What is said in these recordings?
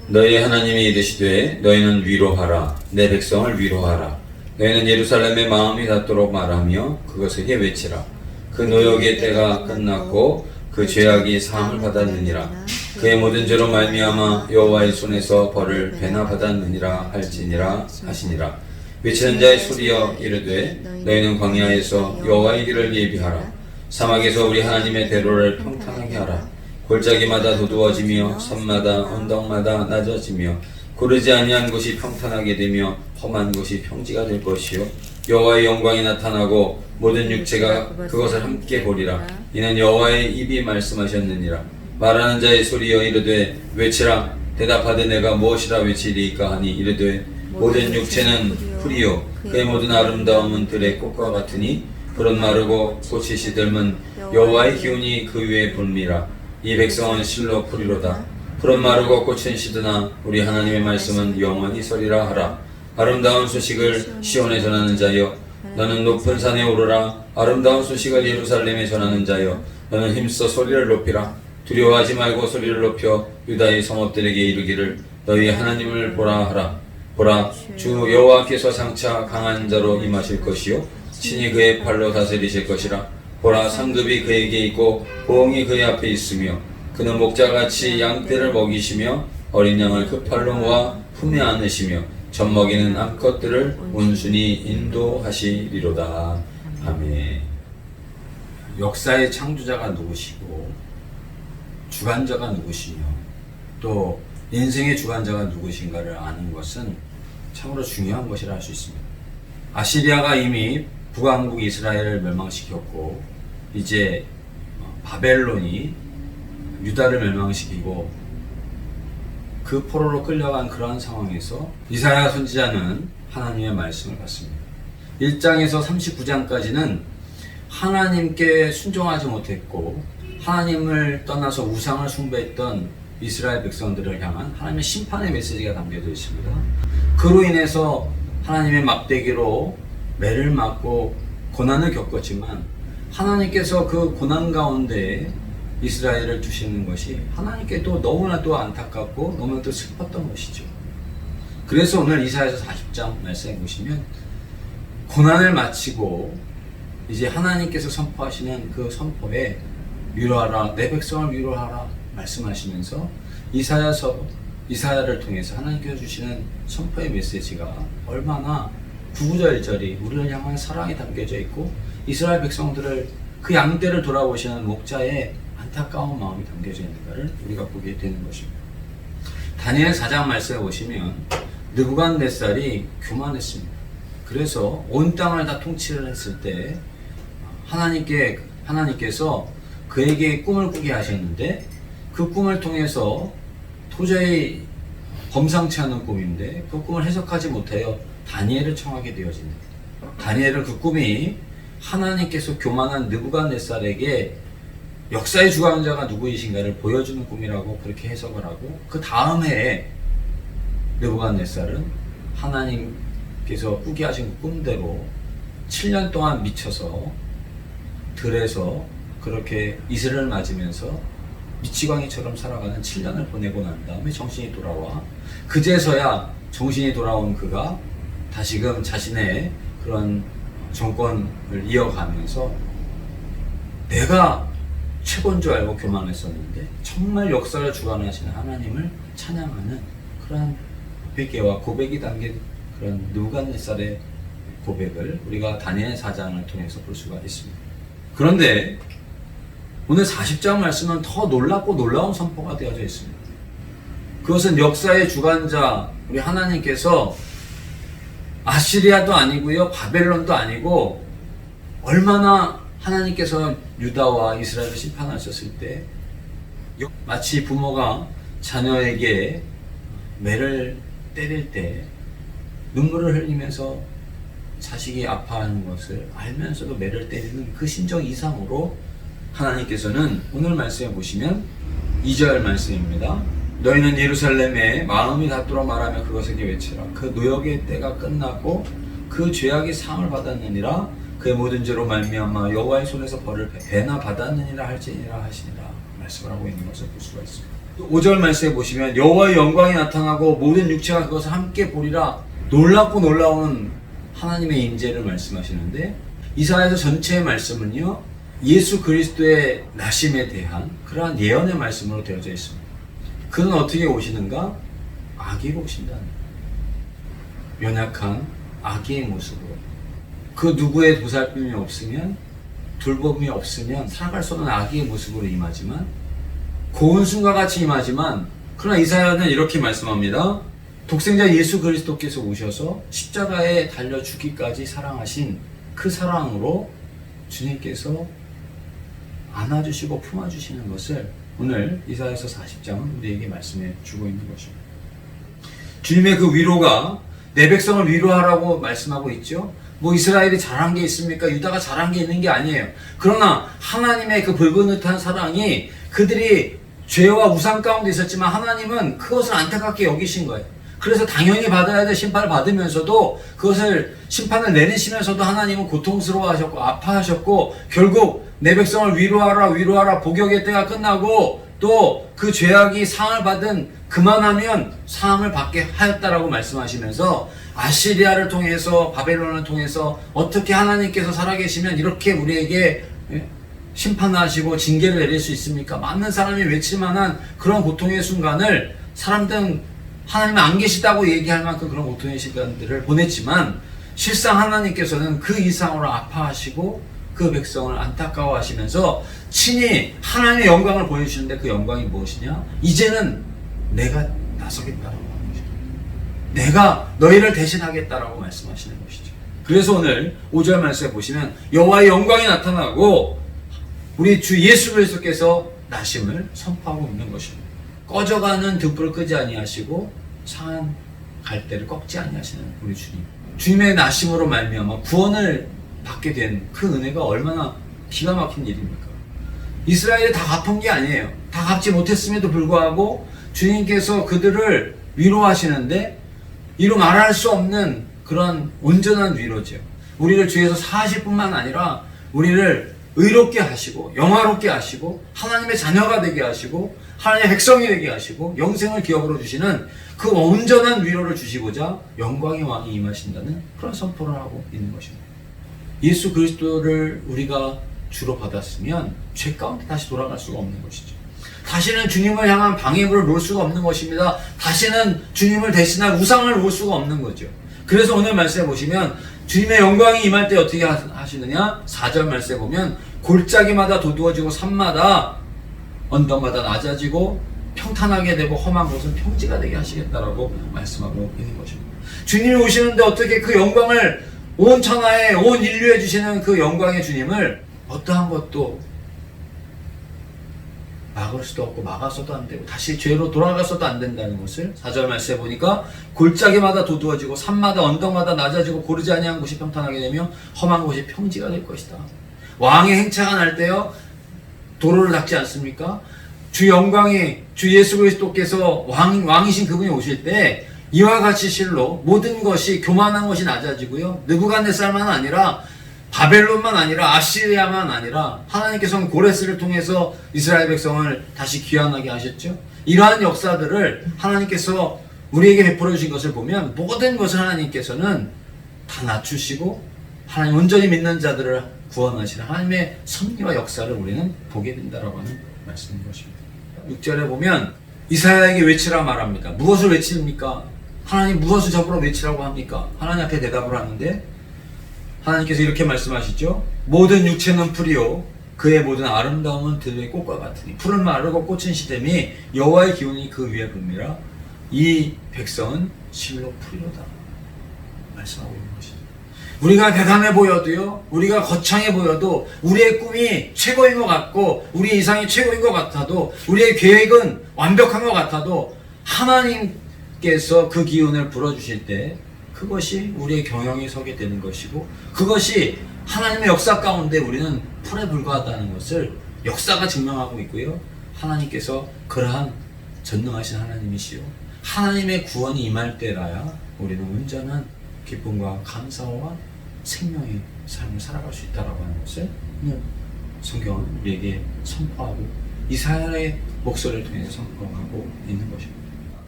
너희 하나님이 이르시되 너희는 위로하라 내 백성을 위로하라 너희는 예루살렘의 마음이 닿도록 말하며 그것에게 외치라 그 노역의 때가 끝났고 그 죄악이 사함을 받았느니라 그의 모든 죄로 말미암아 여호와의 손에서 벌을 배나 받았느니라 할지니라 하시니라 외치는 자의 소리여 이르되 너희는 광야에서 여호와의 길을 예비하라 사막에서 우리 하나님의 대로를 평탄하게 하라 골짜기마다 도두어지며 산마다 언덕마다 낮아지며 고르지 아니한 곳이 평탄하게 되며 험한 곳이 평지가 될 것이요 여호와의 영광이 나타나고 모든 육체가 그것을 함께 보리라 이는 여호와의 입이 말씀하셨느니라 말하는 자의 소리여 이르되 외치라 대답하되 내가 무엇이라 외치리이까 하니 이르되 모든 육체는 풀이요 그의 모든 아름다움은 들의 꽃과 같으니 풀은 마르고 꽃이 시들면 여호와의 기운이 그 위에 불미라 이 백성은 실로 풀이로다 풀은 마르고 꽃은 시드나 우리 하나님의 말씀은 영원히 서리라 하라 아름다운 소식을 시온에 전하는 자여 너는 높은 산에 오르라 아름다운 소식을 예루살렘에 전하는 자여 너는 힘써 소리를 높이라 두려워하지 말고 소리를 높여 유다의 성읍들에게 이르기를 너희 하나님을 보라 하라 보라 주 여호와께서 장차 강한 자로 임하실 것이요 친히 그의 팔로 다스리실 것이라 보라 상급이 그에게 있고 보응이 그의 앞에 있으며 그는 목자같이 양떼를 먹이시며 어린 양을 그 팔로 모아 품에 안으시며 젖먹이는 암컷들을 온순히 인도하시리로다. 아멘. 역사의 창조자가 누구시고 주관자가 누구시며 또 인생의 주관자가 누구신가를 아는 것은 참으로 중요한 것이라 할 수 있습니다. 아시리아가 이미 북왕국 이스라엘을 멸망시켰고 이제 바벨론이 유다를 멸망시키고 그 포로로 끌려간 그러한 상황에서 이사야 선지자는 하나님의 말씀을 받습니다. 1장에서 39장까지는 하나님께 순종하지 못했고 하나님을 떠나서 우상을 숭배했던 이스라엘 백성들을 향한 하나님의 심판의 메시지가 담겨져 있습니다. 그로 인해서 하나님의 막대기로 매를 맞고 고난을 겪었지만 하나님께서 그 고난 가운데 이스라엘을 두시는 것이 하나님께도 너무나도 안타깝고 너무나도 슬펐던 것이죠. 그래서 오늘 이사야서 40장 말씀해 보시면 고난을 마치고 이제 하나님께서 선포하시는 그 선포에 위로하라 내 백성을 위로하라 말씀하시면서 이사야를 통해서 하나님께서 주시는 선포의 메시지가 얼마나 구구절절히 우리를 향한 사랑이 담겨져 있고 이스라엘 백성들을 그 양떼를 돌아보시는 목자의 안타까운 마음이 담겨져 있는가를 우리가 보게 되는 것입니다. 다니엘 4장 말씀에 보시면 느부갓네살이 교만했습니다. 그래서 온 땅을 다 통치를 했을 때 하나님께서 그에게 꿈을 꾸게 하셨는데 그 꿈을 통해서 도저히 범상치 않은 꿈인데 그 꿈을 해석하지 못하여 다니엘을 청하게 되어집니다. 다니엘은 그 꿈이 하나님께서 교만한 느부갓네살에게 역사의 주관자가 누구이신가를 보여주는 꿈이라고 그렇게 해석을 하고 그 다음 해에 느부갓네살은 하나님께서 꾸게 하신 그 꿈대로 7년 동안 미쳐서 들에서 그렇게 이슬을 맞으면서 미치광이처럼 살아가는 7년을 보내고 난 다음에 정신이 돌아와 그제서야 정신이 돌아온 그가 다시금 자신의 그런 정권을 이어가면서 내가 최고인 줄 알고 교만했었는데 정말 역사를 주관하시는 하나님을 찬양하는 그런 회개와 고백이 담긴 그런 느부갓네살의 고백을 우리가 다니엘 4장을 통해서 볼 수가 있습니다. 그런데 오늘 40장 말씀은 더 놀랍고 놀라운 선포가 되어져 있습니다. 그것은 역사의 주관자 우리 하나님께서 아시리아도 아니고요 바벨론도 아니고 얼마나 하나님께서 유다와 이스라엘을 심판하셨을 때 마치 부모가 자녀에게 매를 때릴 때 눈물을 흘리면서 자식이 아파하는 것을 알면서도 매를 때리는 그 심정 이상으로 하나님께서는 오늘 말씀에 보시면 2절 말씀입니다. 너희는 예루살렘에 마음이 닿도록 말하며 그것에게 외치라. 그 노역의 때가 끝나고 그 죄악이 사함을 받았느니라. 그의 모든 죄로 말미암아 여호와의 손에서 벌을 배나 받았느니라 할지니라 하시니라 말씀을 하고 있는 것을 볼 수가 있습니다. 5절 말씀에 보시면 여호와의 영광이 나타나고 모든 육체가 그것을 함께 보리라. 놀랍고 놀라운 하나님의 임재를 말씀하시는데, 이사야서 전체의 말씀은요 예수 그리스도의 나심에 대한 그러한 예언의 말씀으로 되어져 있습니다. 그는 어떻게 오시는가? 아기로 오신다는, 연약한 아기의 모습으로, 그 누구의 보살핌이 없으면, 돌봄이 없으면 살아갈 수 없는 아기의 모습으로 임하지만, 고운 순과 같이 임하지만, 그러나 이사야는 이렇게 말씀합니다. 독생자 예수 그리스도께서 오셔서 십자가에 달려 죽기까지 사랑하신 그 사랑으로 주님께서 안아주시고 품어주시는 것을 오늘 이사야서 40장은 우리에게 말씀해 주고 있는 것입니다. 주님의 그 위로가 내 백성을 위로하라고 말씀하고 있죠. 뭐 이스라엘이 잘한 게 있습니까? 유다가 잘한 게 있는 게 아니에요. 그러나 하나님의 그 불근듯한 사랑이, 그들이 죄와 우상 가운데 있었지만 하나님은 그것을 안타깝게 여기신 거예요. 그래서 당연히 받아야 될 심판을 받으면서도, 그것을 심판을 내리시면서도 하나님은 고통스러워하셨고 아파하셨고, 결국 내 백성을 위로하라 위로하라, 복역의 때가 끝나고 또 그 죄악이 상을 받은 그만하면 상을 받게 하였다라고 말씀하시면서, 아시리아를 통해서, 바벨론을 통해서 어떻게 하나님께서 살아계시면 이렇게 우리에게 심판하시고 징계를 내릴 수 있습니까? 많은 사람이 외칠 만한 그런 고통의 순간을 사람들은 하나님은 안 계시다고 얘기할 만큼 그런 고통의 시간들을 보냈지만, 실상 하나님께서는 그 이상으로 아파하시고 그 백성을 안타까워하시면서 친히 하나님의 영광을 보여주시는데, 그 영광이 무엇이냐? 이제는 내가 나서겠다라고 하는 것이죠. 내가 너희를 대신하겠다라고 말씀하시는 것이죠. 그래서 오늘 5절 말씀에 보시면 여호와의 영광이 나타나고 우리 주 예수 그리스도께서 나심을 선포하고 있는 것입니다. 꺼져가는 등불을 끄지 아니하시고 상한 갈대를 꺾지 아니하시는 우리 주님. 주님의 나심으로 말미암아 구원을 받게 된 그 은혜가 얼마나 기가 막힌 일입니까? 이스라엘이 다 갚은 게 아니에요. 다 갚지 못했음에도 불구하고 주님께서 그들을 위로하시는데, 이루 말할 수 없는 그런 온전한 위로죠. 우리를 주에서 사실 뿐만 아니라 우리를 의롭게 하시고 영화롭게 하시고 하나님의 자녀가 되게 하시고 하나님의 백성이 되게 하시고 영생을 기업으로 주시는 그 온전한 위로를 주시고자 영광의 왕이 임하신다는 그런 선포를 하고 있는 것입니다. 예수 그리스도를 우리가 주로 받았으면 죄 가운데 다시 돌아갈 수가 없는 것이죠. 다시는 주님을 향한 방해물을 놓을 수가 없는 것입니다. 다시는 주님을 대신할 우상을 놓을 수가 없는 거죠. 그래서 오늘 말씀에 보시면 주님의 영광이 임할 때 어떻게 하시느냐? 4절 말씀에 보면 골짜기마다 도두어지고 산마다 언덕마다 낮아지고 평탄하게 되고 험한 곳은 평지가 되게 하시겠다라고 말씀하고 있는 것입니다. 주님이 오시는데 어떻게 그 영광을 온 천하에 온 인류에 주시는 그 영광의 주님을 어떠한 것도 막을 수도 없고 막아서도 안 되고 다시 죄로 돌아가서도 안 된다는 것을 4절 말씀에 보니까 골짜기마다 도두어지고 산마다 언덕마다 낮아지고 고르지 아니한 곳이 평탄하게 되며 험한 곳이 평지가 될 것이다. 왕의 행차가 날 때요 도로를 닦지 않습니까? 주 영광이 주 예수 그리스도께서 왕이신 그분이 오실 때 이와 같이 실로 모든 것이 교만한 것이 낮아지고요 느부갓네살만 아니라 바벨론만 아니라 아시리아만 아니라 하나님께서는 고레스를 통해서 이스라엘 백성을 다시 귀환하게 하셨죠. 이러한 역사들을 하나님께서 우리에게 베풀어 주신 것을 보면 모든 것을 하나님께서는 다 낮추시고 하나님 온전히 믿는 자들을 구원하시는 하나님의 섭리와 역사를 우리는 보게 된다라고 하는 말씀인 것입니다. 6절에 보면 이사야에게 외치라 말합니다. 무엇을 외칩니까? 하나님 무엇을 저보러 외치라고 합니까? 하나님 앞에 대답을 하는데 하나님께서 이렇게 말씀하시죠. 모든 육체는 풀이요 그의 모든 아름다움은 들의 꽃과 같으니 풀은 마르고 꽃은 시됨이 여호와의 기운이 그 위에 붑니다. 이 백성은 실로 풀이로다 말씀하고 있는 것이죠. 우리가 대단해 보여도요 우리가 거창해 보여도 우리의 꿈이 최고인 것 같고 우리의 이상이 최고인 것 같아도 우리의 계획은 완벽한 것 같아도 하나님께서 그 기운을 불어주실 때 그것이 우리의 경영이 서게 되는 것이고 그것이 하나님의 역사 가운데 우리는 풀에 불과하다는 것을 역사가 증명하고 있고요. 하나님께서 그러한 전능하신 하나님이시요 하나님의 구원이 임할 때라야 우리는 온전한 기쁨과 감사와 생명의 삶을 살아갈 수 있다고 하는 것을 오늘 성경은 우리에게 선포하고 이사야의 목소리를 통해서 선포하고 있는 것입니다.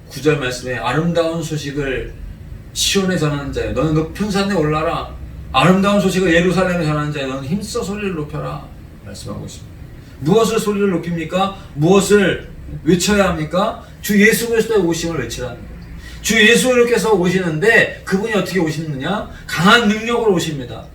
9절 말씀에 아름다운 소식을 시온에 전하는 자여 너는 높은 산에 올라라. 아름다운 소식을 예루살렘에 전하는 자여 너는 힘써 소리를 높여라. 말씀하고 있습니다. 무엇을 소리를 높입니까? 무엇을 외쳐야 합니까? 주 예수 그리스도의 오심을 외치라는 거예요. 주 예수님께서 오시는데 그분이 어떻게 오시느냐? 강한 능력으로 오십니다.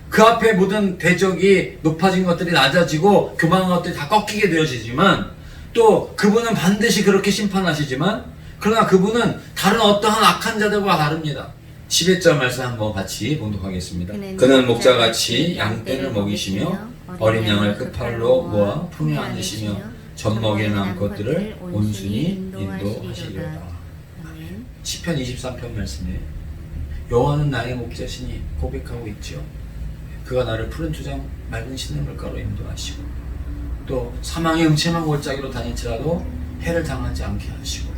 그 앞에 모든 대적이 높아진 것들이 낮아지고 교만한 것들이 다 꺾이게 되어지지만 또 그분은 반드시 그렇게 심판하시지만 그러나 그분은 다른 어떠한 악한 자들과 다릅니다. 11절 말씀 한번 같이 봉독하겠습니다. 그는 목자같이 양떼를 먹이시며 어린 양을 그 팔로 모아 품에 안으시며 젖먹이는 암컷들을 온순히 인도하시리로다. 시편 23편 말씀에 여호와는 나의 목자시니 고백하고 있지요. 그가 나를 푸른 투장 맑은 시냇물가로 인도하시고 또 사망의 음침한 골짜기로 다닐지라도 해를 당하지 않게 하시고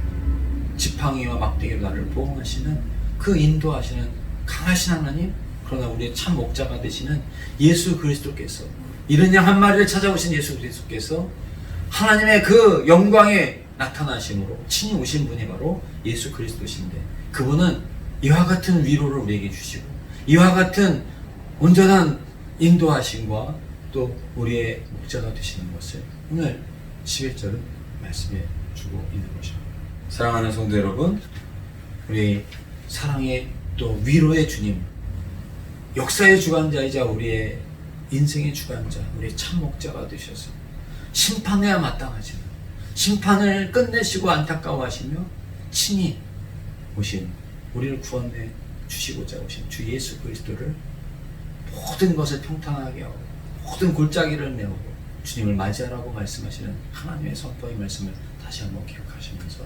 지팡이와 막대기로 나를 보호하시는 그 인도하시는 강하신 하나님, 그러나 우리의 참 목자가 되시는 예수 그리스도께서, 이른 양 한 마리를 찾아오신 예수 그리스도께서 하나님의 그 영광에 나타나심으로 친히 오신 분이 바로 예수 그리스도신데, 그분은 이와 같은 위로를 우리에게 주시고 이와 같은 온전한 인도하심과 또 우리의 목자가 되시는 것을 오늘 11절은 말씀해 주고 있는 것입니다. 사랑하는 성도 여러분, 우리 사랑의 또 위로의 주님, 역사의 주관자이자 우리의 인생의 주관자, 우리의 참 목자가 되셔서 심판해야 마땅하지만 심판을 끝내시고 안타까워하시며 친히 오신, 우리를 구원해 주시고자 오신 주 예수 그리스도를 모든 것을 평탄하게 하고 모든 골짜기를 메우고 주님을 맞이하라고 말씀하시는 하나님의 선포의 말씀을 다시 한번 기억하시면서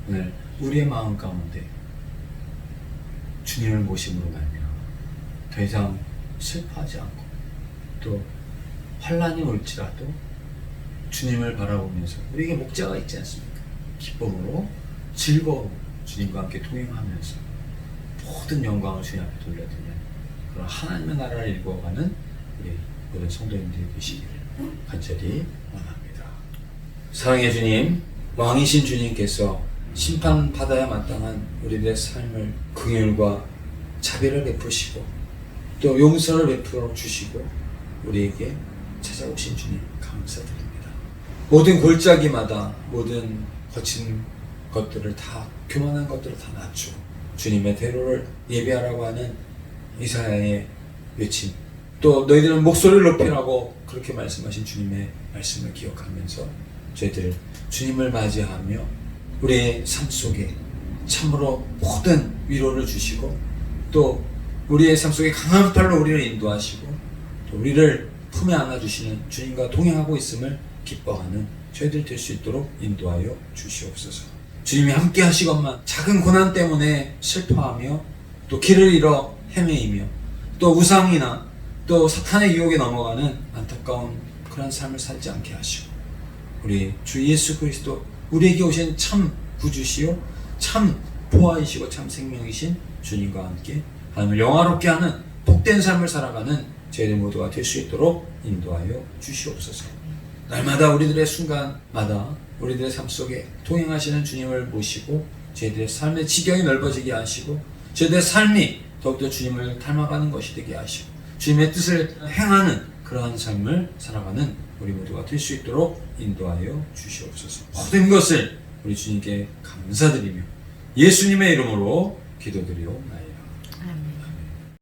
오늘 우리의 마음 가운데 주님을 모심으로 말미암아 더 이상 슬퍼하지 않고 또 환난이 올지라도 주님을 바라보면서 우리에게 목자가 있지 않습니까? 기쁨으로 즐거움 주님과 함께 동행하면서 모든 영광을 주님 앞에 돌려드리는 그런 하나님의 나라를 일궈가는 우리 모든 성도님들이 되시기를 간절히 원합니다. 사랑의 주님, 왕이신 주님께서 심판받아야 마땅한 우리들의 삶을 긍휼과 자비를 베푸시고 또 용서를 베풀어 주시고 우리에게 찾아오신 주님 감사드립니다. 모든 골짜기마다 모든 거친 것들을 다, 교만한 것들을 다 낮추고 주님의 대로를 예비하라고 하는 이사야의 외침, 또 너희들은 목소리를 높이라고 그렇게 말씀하신 주님의 말씀을 기억하면서 저희들 주님을 맞이하며 우리의 삶 속에 참으로 모든 위로를 주시고 또 우리의 삶 속에 강한 팔로 우리를 인도하시고 또 우리를 품에 안아주시는 주님과 동행하고 있음을 기뻐하는 저희들 될 수 있도록 인도하여 주시옵소서. 주님이 함께 하시건만 작은 고난 때문에 슬퍼하며 또 길을 잃어 헤매이며 또 우상이나 또 사탄의 유혹에 넘어가는 안타까운 그런 삶을 살지 않게 하시고 우리 주 예수 그리스도, 우리에게 오신 참 구주시요 참 보아이시고 참 생명이신 주님과 함께 하나님을 영화롭게 하는 복된 삶을 살아가는 저희들 모두가 될 수 있도록 인도하여 주시옵소서. 날마다 우리들의 순간마다 우리들의 삶 속에 동행하시는 주님을 모시고 저희들의 삶의 지경이 넓어지게 하시고 저희들의 삶이 더욱더 주님을 닮아가는 것이 되게 하시고 주님의 뜻을 행하는 그러한 삶을 살아가는 우리 모두가 될 수 있도록 인도하여 주시옵소서. 모든 것을 우리 주님께 감사드리며 예수님의 이름으로 기도드리옵나이다.